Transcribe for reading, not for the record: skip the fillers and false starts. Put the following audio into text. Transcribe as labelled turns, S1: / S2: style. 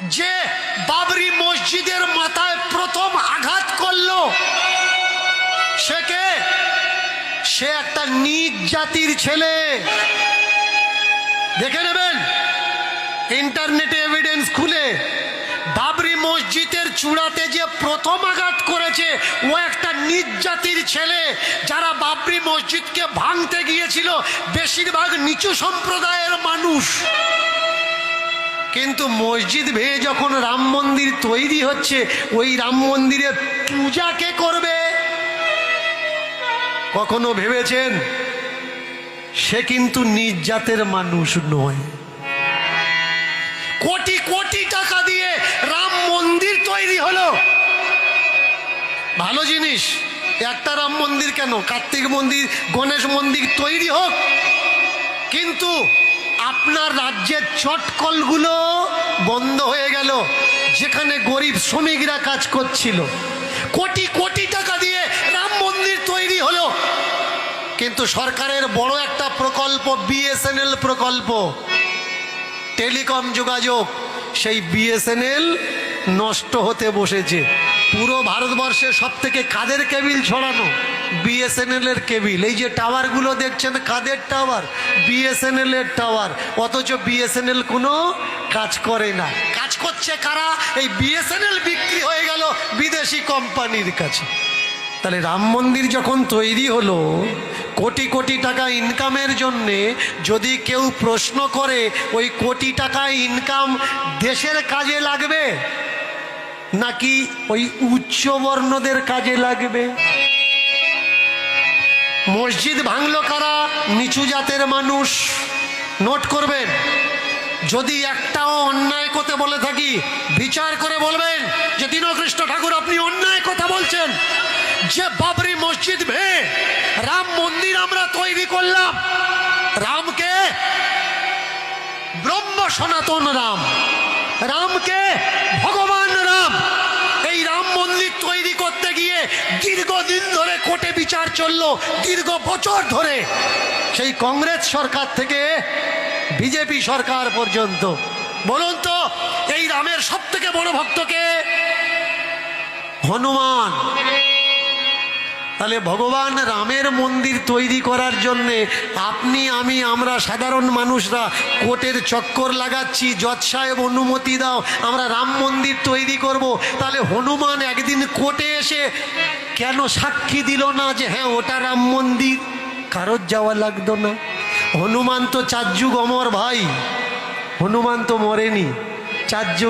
S1: যে বাবরি মসজিদের মাথায় প্রথম আঘাত করলো সে কে? সে একটা নীচ জাতির ছেলে। দেখে নেবেন ইন্টারনেটে এভিডেন্স খুলে, বাবরি মসজিদের চূড়াতে যে প্রথম আঘাত করেছে ও একটা নীচ জাতির ছেলে। যারা বাবরি মসজিদকে ভাঙতে গিয়েছিল বেশিরভাগ নিচু সম্প্রদায়ের মানুষ। কিন্তু মসজিদ ভেঙে যখন রাম মন্দির তৈরি হচ্ছে, ওই রাম মন্দিরে পূজা কে করবে? কখনো ভেবেছেন? সে কিন্তু নিজ জাতের মানুষ নয়। কোটি কোটি টাকা দিয়ে রাম মন্দির তৈরি হলো, ভালো জিনিস। একটা রাম মন্দির কেন, কার্তিক মন্দির, গণেশ মন্দির তৈরি হোক, কিন্তু আপনার রাজ্যের চটকলগুলো বন্ধ হয়ে গেল, যেখানে গরিব শ্রমিকরা কাজ করছিল। কোটি কোটি টাকা দিয়ে রাম মন্দির তৈরি হলো, কিন্তু সরকারের বড় একটা প্রকল্প বিএসএনএল প্রকল্প, টেলিকম যোগাযোগ, সেই বিএসএনএল নষ্ট হতে বসেছে। পুরো ভারতবর্ষে সব থেকে কাদের কেবিল ছড়ানো? বিএসএনএল এর কেবিল। এই যে টাওয়ারগুলো দেখছেন কাদের টাওয়ার? বিএসএনএল এর টাওয়ার। অথচ বিএসএনএল কোনো কাজ করে না। কাজ করছে কারা? এই বিএসএনএল বিক্রি হয়ে গেল বিদেশি কোম্পানির কাছে। তাহলে রাম মন্দির যখন তৈরি হলো কোটি কোটি টাকা ইনকামের জন্যে, যদি কেউ প্রশ্ন করে ওই কোটি টাকা ইনকাম দেশের কাজে লাগবে নাকি ওই উচ্চবর্ণদের কাজে লাগবে? মসজিদ ভাঙলো কারা? নিচু জাতের মানুষ। নোট করবেন, যদি একটাও অন্যায় কথা বলে থাকি বিচার করে বলবেন যে দীনকৃষ্ণ ঠাকুর আপনি অন্যায় কথা বলছেন। যে বাবরি মসজিদ ভেঙে রাম মন্দির আমরা তৈরি করলাম, রামকে ব্রহ্ম সনাতন রাম, রামকে ভগবান রাম, এই রাম মন্দির তৈরি করতে গিয়ে দীর্ঘদিন ধরে কোর্টে বিচার চললো, দীর্ঘ বছর ধরে, সেই কংগ্রেস সরকার থেকে বিজেপি সরকার পর্যন্ত। বলুন তো এই রামের সব থেকে বড় ভক্তকে? হনুমান। তাহলে ভগবান রামের মন্দির তৈরি করার জন্যে আপনি আমি আমরা সাধারণ মানুষরা কোর্টের চক্কর লাগাচ্ছি, জজ সাহেব অনুমতি দাও আমরা রাম মন্দির তৈরি করব। তাহলে হনুমান একদিন কোর্টে এসে কেন সাক্ষী দিল না যে হ্যাঁ ওটা রাম মন্দির? কারোর যাওয়া লাগতো না। হনুমান তো 4 যুগ অমর ভাই, হনুমান তো মরেনি, 4 যুগ